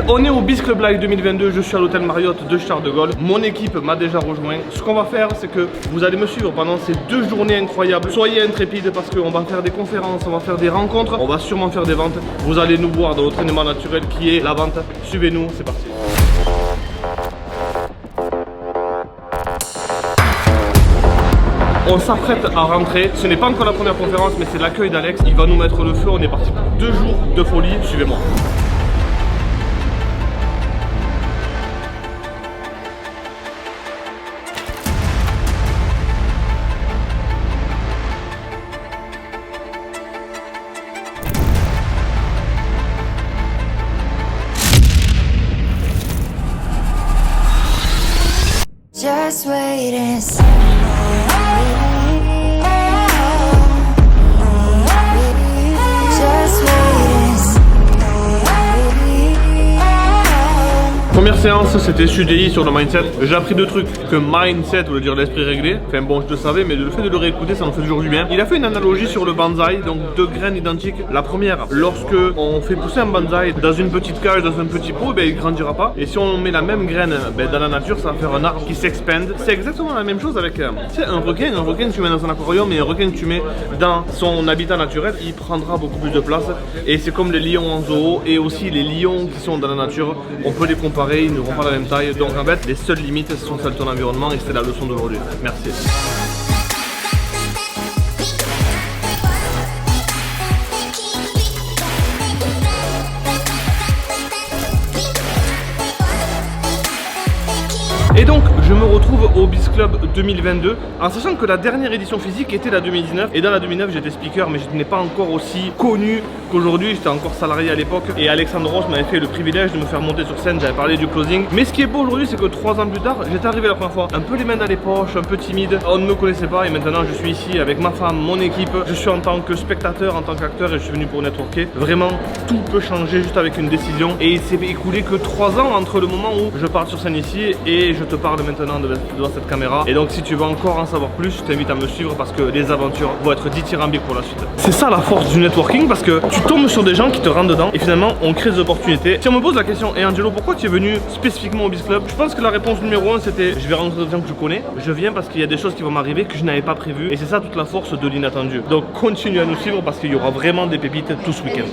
on est au Beast Club Live 2022, je suis à l'hôtel Marriott de Charles de Gaulle. Mon équipe m'a déjà rejoint. Ce qu'on va faire, c'est que vous allez me suivre pendant ces 2 journées incroyables. Soyez intrépides parce qu'on va faire des conférences, on va faire des rencontres, on va sûrement faire des ventes. Vous allez nous voir dans notre élément naturel qui est la vente. Suivez-nous, c'est parti. On s'apprête à rentrer, ce n'est pas encore la première conférence mais c'est l'accueil d'Alex, il va nous mettre le feu, on est parti pour 2 jours de folie, suivez-moi. Just wait and see. Première séance, c'était CDI sur le mindset. J'ai appris 2 trucs. Que mindset veut dire l'esprit réglé. Enfin bon, je le savais, mais le fait de le réécouter, ça me fait toujours du bien. Il a fait une analogie sur le bonsaï, donc 2 graines identiques. La première, lorsque on fait pousser un bonsaï dans une petite cage, dans un petit pot, ben, il grandira pas. Et si on met la même graine dans la nature, ça va faire un arbre qui s'expande. C'est exactement la même chose avec un requin. Un requin que tu mets dans un aquarium et un requin que tu mets dans son habitat naturel, il prendra beaucoup plus de place. Et c'est comme les lions en zoo et aussi les lions qui sont dans la nature. On peut les comparer. Ils n'auront pas la même taille, donc en fait les seules limites ce sont celles de ton environnement et c'est la leçon d'aujourd'hui. Merci. Et donc je me retrouve au Beast Club 2022 en sachant que la dernière édition physique était la 2019 et dans la 2009 j'étais speaker mais je n'étais pas encore aussi connu qu'aujourd'hui, j'étais encore salarié à l'époque et Alexandros m'avait fait le privilège de me faire monter sur scène, j'avais parlé du closing. Mais ce qui est beau aujourd'hui c'est que 3 ans plus tard j'étais arrivé la première fois un peu les mains dans les poches, un peu timide, on ne me connaissait pas et maintenant je suis ici avec ma femme, mon équipe, je suis en tant que spectateur, en tant qu'acteur et je suis venu pour networker. Vraiment tout peut changer juste avec une décision et il s'est écoulé que 3 ans entre le moment où je pars sur scène ici et je te parle maintenant devant cette caméra. Et donc si tu veux encore en savoir plus, je t'invite à me suivre parce que les aventures vont être dithyrambiques pour la suite. C'est ça la force du networking parce que tu tombes sur des gens qui te rentrent dedans et finalement on crée des opportunités. Si on me pose la question, et Angelo, pourquoi tu es venu spécifiquement au Beast Club? Je pense que la réponse numéro 1 c'était je vais rencontrer des gens que je connais. Je viens parce qu'il y a des choses qui vont m'arriver que je n'avais pas prévues et c'est ça toute la force de l'inattendu. Donc continue à nous suivre parce qu'il y aura vraiment des pépites tout ce week-end.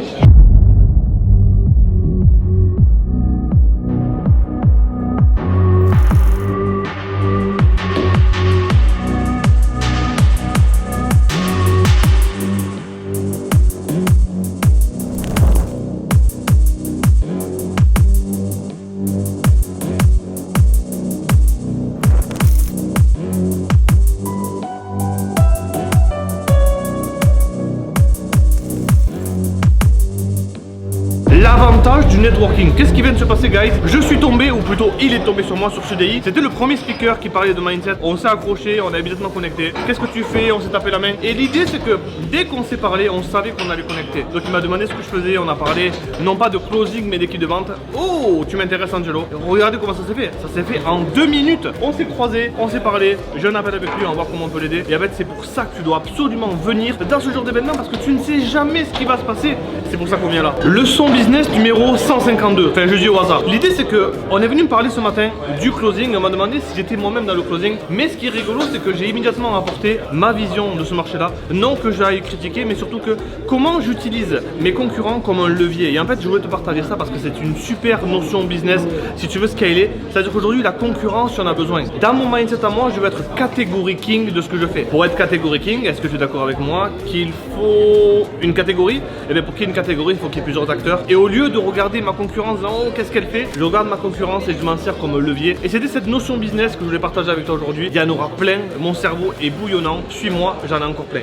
L'avantage du networking, qu'est-ce qui vient de se passer guys? Je suis tombé, ou plutôt il est tombé sur moi sur CDI. C'était le premier speaker qui parlait de mindset. On s'est accroché, on a immédiatement connecté. Qu'est-ce que tu fais? On s'est tapé la main. Et l'idée c'est que dès qu'on s'est parlé, on savait qu'on allait connecter. Donc il m'a demandé ce que je faisais, on a parlé non pas de closing mais d'équipe de vente. Oh, tu m'intéresses Angelo. Regardez comment ça s'est fait. Ça s'est fait en 2 minutes. On s'est croisés, on s'est parlé. J'ai un appel avec lui, on va voir comment on peut l'aider. Et en fait c'est pour ça que tu dois absolument venir dans ce genre d'événement parce que tu ne sais jamais ce qui va se passer. C'est pour ça qu'on vient là. Leçon business numéro 152. Enfin je dis au hasard. L'idée c'est que on est venu me parler ce matin du closing. On m'a demandé si j'étais moi-même dans le closing. Mais ce qui est rigolo c'est que j'ai immédiatement apporté ma vision de ce marché là. Non que j'aille critiquer mais surtout que comment j'utilise mes concurrents comme un levier. Et en fait je voulais te partager ça parce que c'est une super notion business si tu veux scaler. C'est-à-dire qu'aujourd'hui la concurrence tu en as besoin. Dans mon mindset à moi je veux être catégorie king de ce que je fais. Pour être catégorie king, est-ce que tu es d'accord avec moi qu'il faut une catégorie? Et bien pour qu'il y ait une catégorie il faut qu'il y ait plusieurs acteurs. Et au lieu de regarder ma concurrence en haut, qu'est-ce qu'elle fait? Je regarde ma concurrence et je m'en sers comme levier. Et c'était cette notion business que je voulais partager avec toi aujourd'hui. Il y en aura plein, mon cerveau est bouillonnant. Suis-moi, j'en ai encore plein.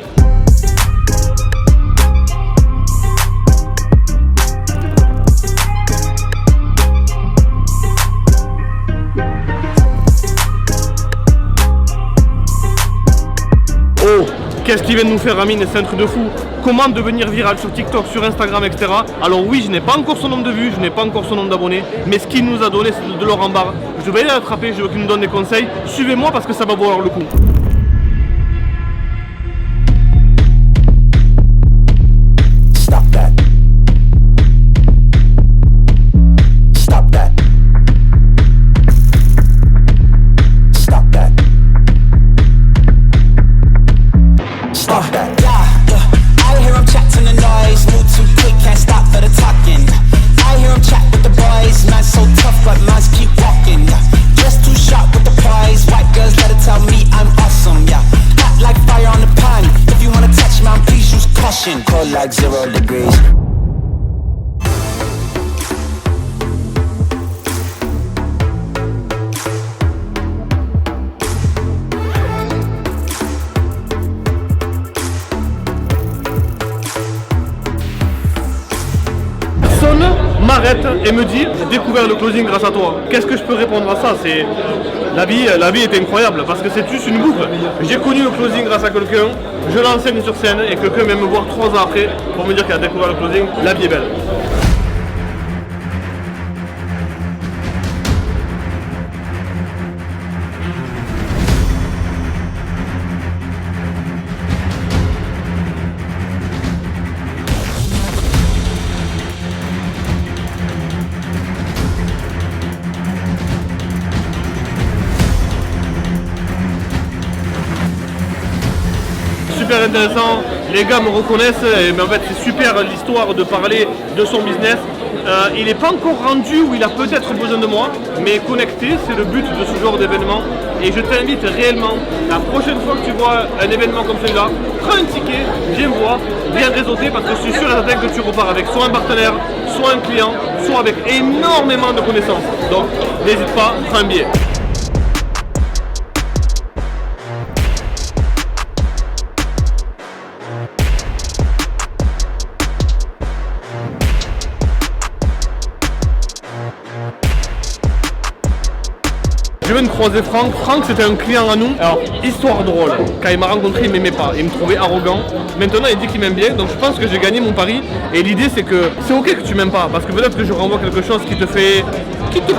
Oh, qu'est-ce qu'il vient de nous faire Amine? C'est un truc de fou. Comment devenir viral sur TikTok, sur Instagram, etc. Alors oui, je n'ai pas encore son nombre de vues, je n'ai pas encore son nombre d'abonnés, mais ce qu'il nous a donné, c'est de l'or en barre. Je vais aller l'attraper, je veux qu'il nous donne des conseils. Suivez-moi parce que ça va valoir le coup. Stop that. Stop s'arrête et me dit « J'ai découvert le closing grâce à toi ». Qu'est-ce que je peux répondre à ça? C'est la vie est incroyable parce que c'est juste une boucle. J'ai connu le closing grâce à quelqu'un, je l'enseigne sur scène et quelqu'un vient me voir 3 ans après pour me dire qu'il a découvert le closing. La vie est belle. Super intéressant, les gars me reconnaissent, mais en fait c'est super l'histoire de parler de son business. Il n'est pas encore rendu où il a peut-être besoin de moi, mais connecté, c'est le but de ce genre d'événement. Et je t'invite réellement, la prochaine fois que tu vois un événement comme celui-là, prends un ticket, viens voir, viens réseauter parce que je suis sûr et certain que tu repars avec soit un partenaire, soit un client, soit avec énormément de connaissances. Donc n'hésite pas, prends un billet. Je viens de croiser Franck. Franck, c'était un client à nous. Alors, histoire drôle. Quand il m'a rencontré, il m'aimait pas. Il me trouvait arrogant. Maintenant, il dit qu'il m'aime bien. Donc, je pense que j'ai gagné mon pari. Et l'idée, c'est que c'est ok que tu m'aimes pas. Parce que peut-être que je renvoie quelque chose qui te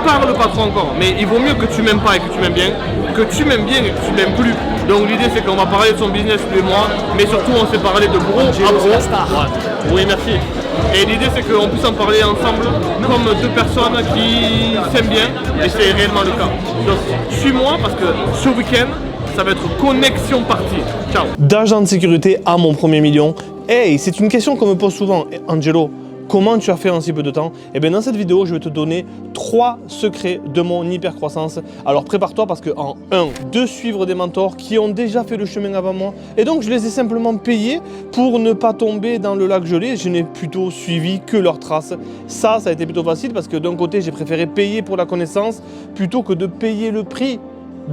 parle pas trop encore. Mais il vaut mieux que tu m'aimes pas et que tu m'aimes bien, que tu m'aimes bien et que tu m'aimes plus. Donc, l'idée, c'est qu'on va parler de son business tous les mois. Mais surtout, on s'est parlé de bro à bro. Ouais. Oui, merci. Et l'idée, c'est qu'on puisse en parler ensemble comme deux personnes qui s'aiment bien. Et c'est réellement le cas. Donc, suis-moi parce que ce week-end, ça va être connexion partie. Ciao. D'agent de sécurité à mon premier million. Hey, c'est une question qu'on me pose souvent. Angelo, comment tu as fait en si peu de temps? Et bien dans cette vidéo, je vais te donner 3 secrets de mon hyper croissance. Alors prépare-toi parce que en 1, de suivre des mentors qui ont déjà fait le chemin avant moi. Et donc je les ai simplement payés pour ne pas tomber dans le lac gelé. Je n'ai plutôt suivi que leurs traces. Ça a été plutôt facile parce que d'un côté, j'ai préféré payer pour la connaissance plutôt que de payer le prix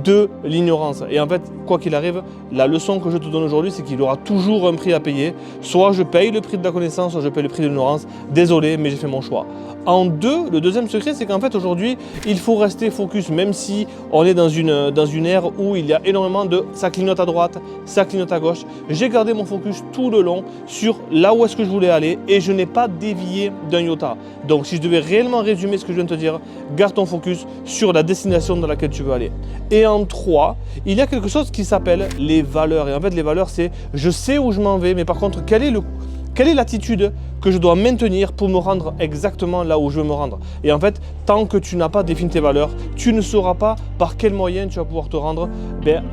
de l'ignorance. Et en fait, quoi qu'il arrive, la leçon que je te donne aujourd'hui, c'est qu'il y aura toujours un prix à payer. Soit je paye le prix de la connaissance, soit je paye le prix de l'ignorance. Désolé, mais j'ai fait mon choix. En 2, le deuxième secret, c'est qu'en fait, aujourd'hui, il faut rester focus, même si on est dans une ère où il y a énormément de ça clignote à droite, ça clignote à gauche. J'ai gardé mon focus tout le long sur là où est-ce que je voulais aller et je n'ai pas dévié d'un iota. Donc, si je devais réellement résumer ce que je viens de te dire, garde ton focus sur la destination dans laquelle tu veux aller. Et en 3, il y a quelque chose qui s'appelle les valeurs. Et en fait, les valeurs, c'est je sais où je m'en vais, mais par contre, quelle est l'attitude que je dois maintenir pour me rendre exactement là où je veux me rendre. Et en fait, tant que tu n'as pas défini tes valeurs, tu ne sauras pas par quel moyen tu vas pouvoir te rendre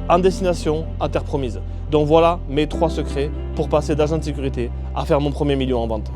en destination à terre promise. Donc voilà mes 3 secrets pour passer d'agent de sécurité à faire mon premier million en vente.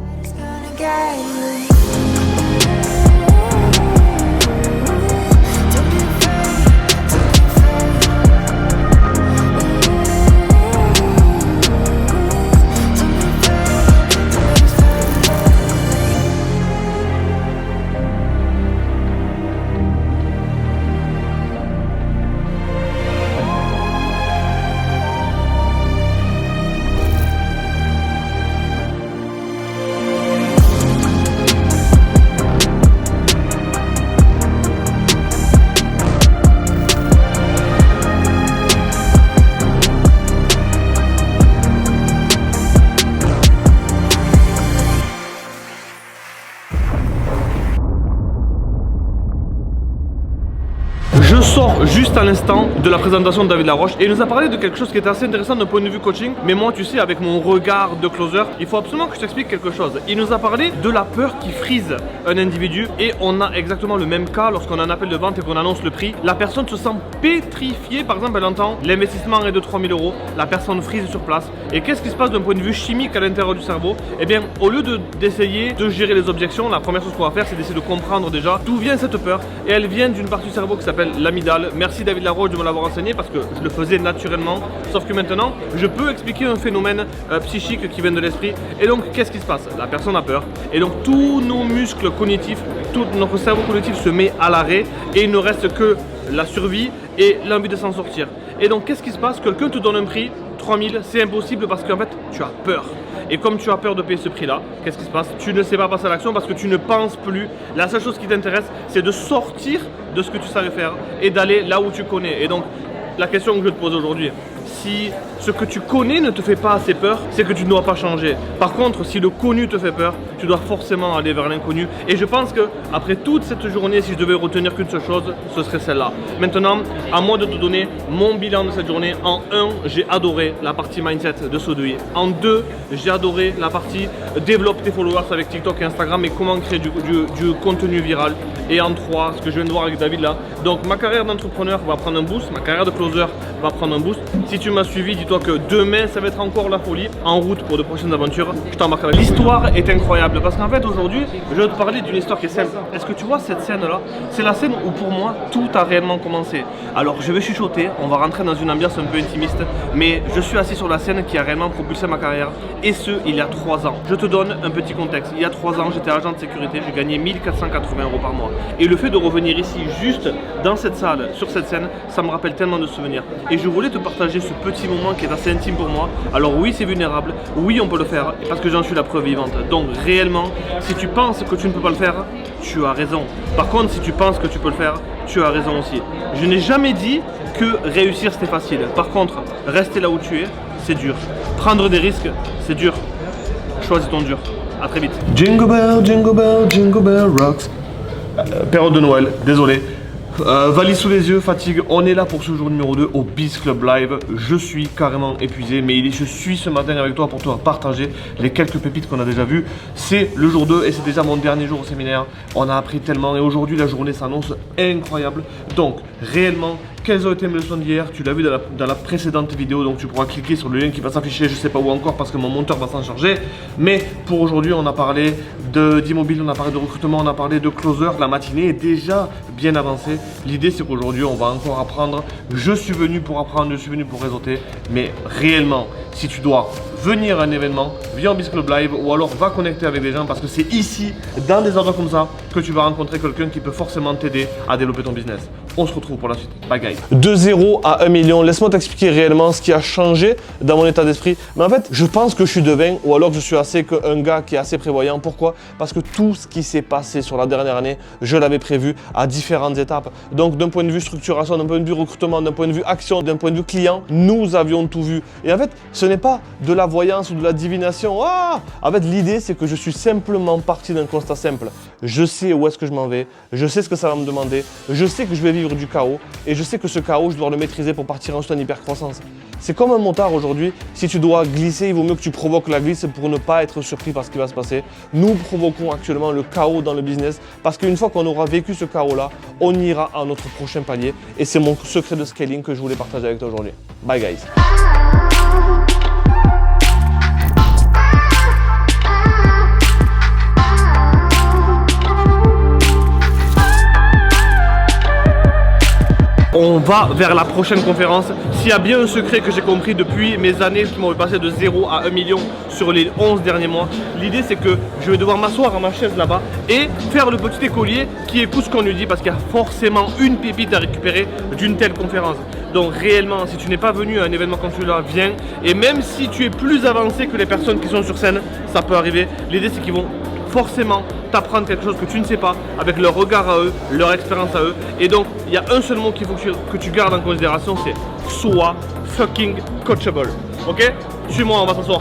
Je sors juste à l'instant de la présentation de David Laroche et il nous a parlé de quelque chose qui était assez intéressant d'un point de vue coaching. Mais moi, tu sais, avec mon regard de closer, il faut absolument que je t'explique quelque chose. Il nous a parlé de la peur qui frise un individu et on a exactement le même cas lorsqu'on a un appel de vente et qu'on annonce le prix. La personne se sent pétrifiée. Par exemple, elle entend l'investissement est de 3000 €. La personne frise sur place. Et qu'est-ce qui se passe d'un point de vue chimique à l'intérieur du cerveau? Eh bien, au lieu d'essayer de gérer les objections, la première chose qu'on va faire, c'est d'essayer de comprendre déjà d'où vient cette peur. Et elle vient d'une partie du cerveau qui s'appelle l'amygdale. Merci David Laroche de me l'avoir enseigné parce que je le faisais naturellement. Sauf que maintenant, je peux expliquer un phénomène psychique qui vient de l'esprit. Et donc, qu'est-ce qui se passe? La personne a peur. Et donc, tous nos muscles cognitifs, tout notre cerveau cognitif se met à l'arrêt. Et il ne reste que la survie et l'envie de s'en sortir. Et donc, qu'est-ce qui se passe? Quelqu'un te donne un prix, 3000, c'est impossible parce qu'en fait, tu as peur. Et comme tu as peur de payer ce prix-là, qu'est-ce qui se passe? Tu ne sais pas passer à l'action parce que tu ne penses plus. La seule chose qui t'intéresse, c'est de sortir de ce que tu savais faire et d'aller là où tu connais. Et donc, la question que je te pose aujourd'hui, si ce que tu connais ne te fait pas assez peur, c'est que tu ne dois pas changer. Par contre, si le connu te fait peur, tu dois forcément aller vers l'inconnu. Et je pense que après toute cette journée, si je devais retenir qu'une seule chose, ce serait celle-là. Maintenant, à moi de te donner mon bilan de cette journée. En 1, j'ai adoré la partie mindset de Sodui. En 2, j'ai adoré la partie développe tes followers avec TikTok et Instagram et comment créer du contenu viral. Et en 3, ce que je viens de voir avec David là. Donc ma carrière d'entrepreneur va prendre un boost, ma carrière de closer va prendre un boost. Si tu m'as suivi, dis-toi que demain ça va être encore la folie. En route pour de prochaines aventures, je t'embarque avec. L'histoire est incroyable parce qu'en fait aujourd'hui, je vais te parler d'une histoire qui est simple. Est-ce que tu vois cette scène là? C'est la scène où pour moi tout a réellement commencé. Alors je vais chuchoter, on va rentrer dans une ambiance un peu intimiste, mais je suis assis sur la scène qui a réellement propulsé ma carrière et ce il y a 3 ans. Je te donne un petit contexte. Il y a 3 ans, j'étais agent de sécurité, j'ai gagné 1 480 € par mois. Et le fait de revenir ici, juste dans cette salle, sur cette scène, ça me rappelle tellement de souvenirs. Et je voulais te partager ce petit moment qui est assez intime pour moi. Alors oui, c'est vulnérable, oui, on peut le faire, parce que j'en suis la preuve vivante. Donc réellement, si tu penses que tu ne peux pas le faire, tu as raison. Par contre, si tu penses que tu peux le faire, tu as raison aussi. Je n'ai jamais dit que réussir c'était facile. Par contre, rester là où tu es, c'est dur. Prendre des risques, c'est dur. Choisis ton dur. À très vite. Jingle bell rocks. Période de Noël, désolé. Valise sous les yeux, fatigue. On est là pour ce jour numéro 2 au Biz Club Live. Je suis carrément épuisé, mais je suis ce matin avec toi pour te partager les quelques pépites qu'on a déjà vues. C'est le jour 2 et c'est déjà mon dernier jour au séminaire. On a appris tellement et aujourd'hui la journée s'annonce incroyable. Donc réellement, quelles ont été mes leçons d'hier? Tu l'as vu dans la précédente vidéo, donc tu pourras cliquer sur le lien qui va s'afficher, je sais pas où encore parce que mon monteur va s'en charger. Mais pour aujourd'hui, on a parlé d'immobilier, on a parlé de recrutement, on a parlé de closer. La matinée est déjà bien avancée. L'idée c'est qu'aujourd'hui, on va encore apprendre. Je suis venu pour apprendre, je suis venu pour réseauter. Mais réellement, si tu dois venir à un événement, viens au Biz Club Live ou alors va connecter avec des gens parce que c'est ici, dans des endroits comme ça, que tu vas rencontrer quelqu'un qui peut forcément t'aider à développer ton business. On se retrouve pour la suite. Bye guys. De 0 à 1 million, laisse-moi t'expliquer réellement ce qui a changé dans mon état d'esprit. Mais en fait, je pense que je suis devin ou alors que je suis un gars qui est assez prévoyant. Pourquoi? Parce que tout ce qui s'est passé sur la dernière année, je l'avais prévu à différentes étapes. Donc d'un point de vue structuration, d'un point de vue recrutement, d'un point de vue action, d'un point de vue client, nous avions tout vu. Et en fait, ce n'est pas de la voyance ou de la divination. Ah! En fait, l'idée, c'est que je suis simplement parti d'un constat simple. Je sais où est-ce que je m'en vais, je sais ce que ça va me demander, je sais que je vais vivre du chaos et je sais que ce chaos, je dois le maîtriser pour partir ensuite en hypercroissance. C'est comme un motard aujourd'hui, si tu dois glisser, il vaut mieux que tu provoques la glisse pour ne pas être surpris par ce qui va se passer. Nous provoquons actuellement le chaos dans le business parce qu'une fois qu'on aura vécu ce chaos-là, on ira à notre prochain palier et c'est mon secret de scaling que je voulais partager avec toi aujourd'hui. Bye guys. On va vers la prochaine conférence. S'il y a bien un secret que j'ai compris depuis mes années qui m'ont passé de 0 à 1 million sur les 11 derniers mois, l'idée c'est que je vais devoir m'asseoir à ma chaise là-bas et faire le petit écolier qui écoute ce qu'on lui dit parce qu'il y a forcément une pépite à récupérer d'une telle conférence. Donc réellement, si tu n'es pas venu à un événement comme celui-là, viens. Et même si tu es plus avancé que les personnes qui sont sur scène, ça peut arriver. L'idée c'est qu'ils vont forcément t'apprendre quelque chose que tu ne sais pas avec leur regard à eux, leur expérience à eux. Et donc, il y a un seul mot qu'il faut que tu gardes en considération, c'est sois fucking coachable. Ok? Suis-moi, on va s'asseoir.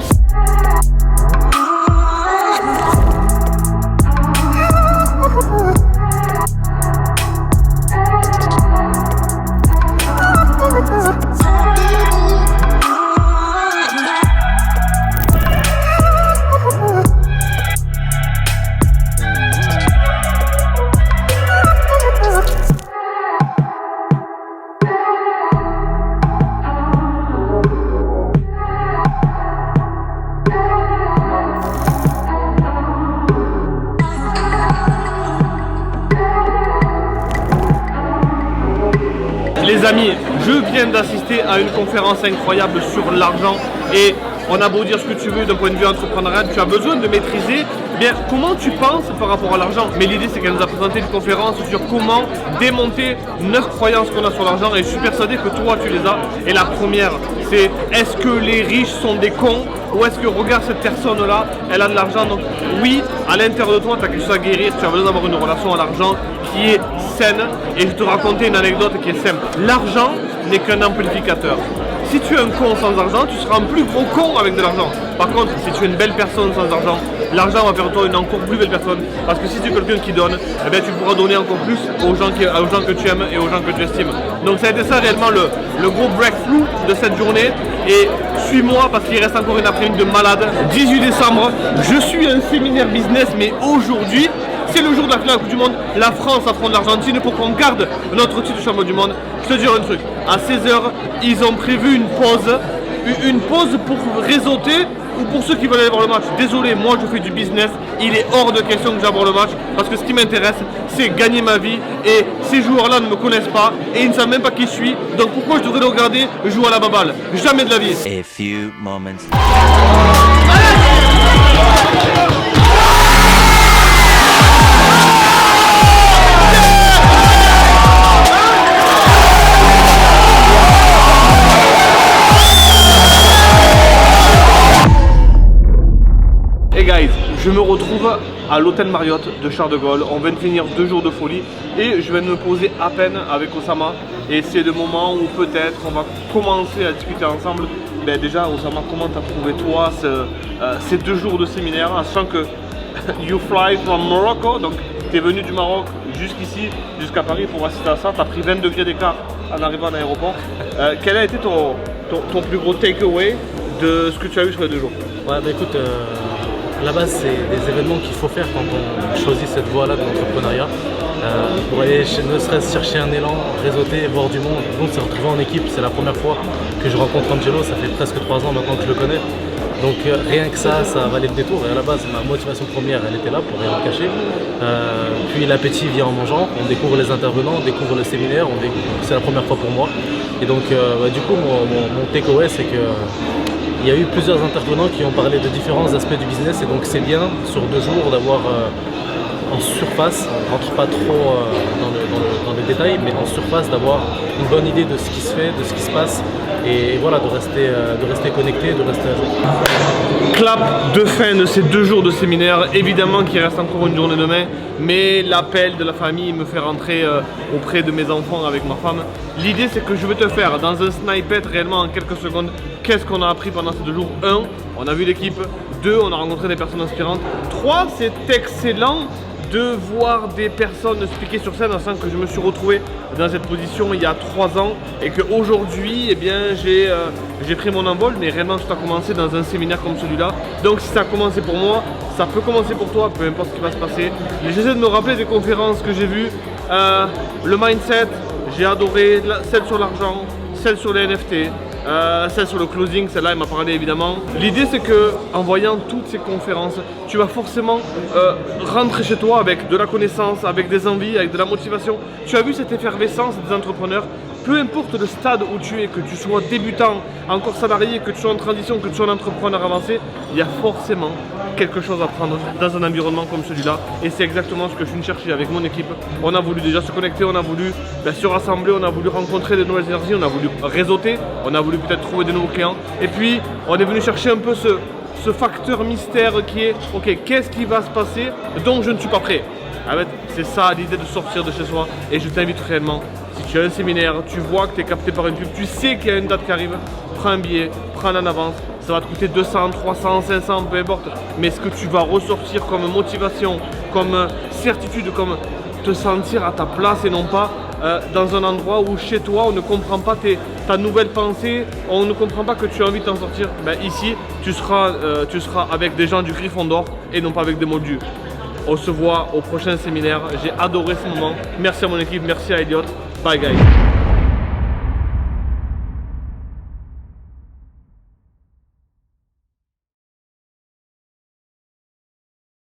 Les amis, je viens d'assister à une conférence incroyable sur l'argent et on a beau dire ce que tu veux d'un point de vue entrepreneurial, tu as besoin de maîtriser bien, comment tu penses par rapport à l'argent? Mais l'idée, c'est qu'elle nous a présenté une conférence sur comment démonter 9 croyances qu'on a sur l'argent et je suis persuadé que toi, tu les as. Et la première, c'est est-ce que les riches sont des cons ou est-ce que regarde cette personne-là, elle a de l'argent? Donc oui, à l'intérieur de toi, tu as quelque chose à guérir, tu as besoin d'avoir une relation à l'argent qui est saine. Et je vais te raconter une anecdote qui est simple. L'argent n'est qu'un amplificateur. Si tu es un con sans argent, tu seras un plus gros con avec de l'argent. Par contre, si tu es une belle personne sans argent, l'argent va faire de toi une encore plus belle personne. Parce que si tu es quelqu'un qui donne, eh bien, tu pourras donner encore plus aux gens que tu aimes et aux gens que tu estimes. Donc ça a été ça réellement le gros breakthrough de cette journée. Et suis-moi parce qu'il reste encore une après-midi de malade. 18 décembre, je suis un séminaire business, mais aujourd'hui, c'est le jour de la finale de la Coupe du Monde. La France affronte l'Argentine pour qu'on garde notre titre de champion du monde. Je te dis un truc, à 16h, ils ont prévu une pause pour réseauter ou pour ceux qui veulent aller voir le match. Désolé, moi je fais du business, il est hors de question que j'aborde le match parce que ce qui m'intéresse, c'est gagner ma vie et ces joueurs-là ne me connaissent pas et ils ne savent même pas qui je suis. Donc pourquoi je devrais le regarder jouer à la baballe? Jamais de la vie. A few moments. Hey guys, je me retrouve à l'hôtel Marriott de Charles de Gaulle. On vient de finir 2 jours de folie et je viens de me poser à peine avec Osama. Et c'est le moment où peut-être on va commencer à discuter ensemble. Ben déjà, Osama, comment t'as trouvé toi ces 2 jours de séminaire, en sachant que you fly from Morocco, donc tu es venu du Maroc jusqu'ici, jusqu'à Paris pour assister à ça. Tu as pris 20 degrés d'écart en arrivant à l'aéroport. Quel a été ton plus gros takeaway de ce que tu as eu sur les 2 jours? Ouais, bah écoute, à la base, c'est des événements qu'il faut faire quand on choisit cette voie-là de l'entrepreneuriat. Pour aller ne serait-ce chercher un élan, réseauter, voir du monde. Donc, se retrouver en équipe, c'est la première fois que je rencontre Angelo, ça fait presque 3 ans maintenant que je le connais. Donc rien que ça valait le détour. Et à la base, ma motivation première, elle était là pour rien me cacher. Puis l'appétit vient en mangeant, on découvre les intervenants, on découvre le séminaire, c'est la première fois pour moi. Et donc du coup, mon takeaway, c'est que il y a eu plusieurs intervenants qui ont parlé de différents aspects du business et donc c'est bien sur 2 jours d'avoir en surface, on ne rentre pas trop dans le détail, mais en surface d'avoir une bonne idée de ce qui se fait, de ce qui se passe et voilà, de rester connecté, de rester à jour. Clap de fin de ces 2 jours de séminaire, évidemment qu'il reste encore une journée demain, mais l'appel de la famille me fait rentrer auprès de mes enfants avec ma femme. L'idée c'est que je vais te faire dans un snippet réellement en quelques secondes qu'est-ce qu'on a appris pendant ces 2 jours. 1, on a vu l'équipe. 2, on a rencontré des personnes inspirantes. 3, c'est excellent de voir des personnes expliquer sur scène, en sachant que je me suis retrouvé dans cette position il y a 3 ans et qu'aujourd'hui, eh bien, j'ai pris mon envol, mais réellement tout a commencé dans un séminaire comme celui-là. Donc si ça a commencé pour moi, ça peut commencer pour toi, peu importe ce qui va se passer. J'essaie de me rappeler des conférences que j'ai vues, le mindset, j'ai adoré celle sur l'argent, celle sur les NFT. Celle sur le closing, celle-là elle m'a parlé évidemment. L'idée c'est que en voyant toutes ces conférences, tu vas forcément rentrer chez toi avec de la connaissance, avec des envies, avec de la motivation. Tu as vu cette effervescence des entrepreneurs. Peu importe le stade où tu es, que tu sois débutant, encore salarié, que tu sois en transition, que tu sois un entrepreneur avancé, il y a forcément quelque chose à prendre dans un environnement comme celui-là. Et c'est exactement ce que je viens de chercher avec mon équipe. On a voulu déjà se connecter, on a voulu se rassembler, on a voulu rencontrer de nouvelles énergies, on a voulu réseauter, on a voulu peut-être trouver de nouveaux clients. Et puis, on est venu chercher un peu ce facteur mystère qui est, ok, qu'est-ce qui va se passer dont je ne suis pas prêt. En fait, c'est ça l'idée de sortir de chez soi. Et je t'invite réellement. Si tu as un séminaire, tu vois que tu es capté par une pub, tu sais qu'il y a une date qui arrive, prends un billet, prends-le en avance, ça va te coûter 200, 300, 500, peu importe. Mais ce que tu vas ressortir comme motivation, comme certitude, comme te sentir à ta place et non pas dans un endroit où chez toi on ne comprend pas ta nouvelle pensée, on ne comprend pas que tu as envie de t'en sortir. Ben, ici, tu seras avec des gens du Gryffondor et non pas avec des moldus. On se voit au prochain séminaire, j'ai adoré ce moment. Merci à mon équipe, merci à Elliot. Bye guys.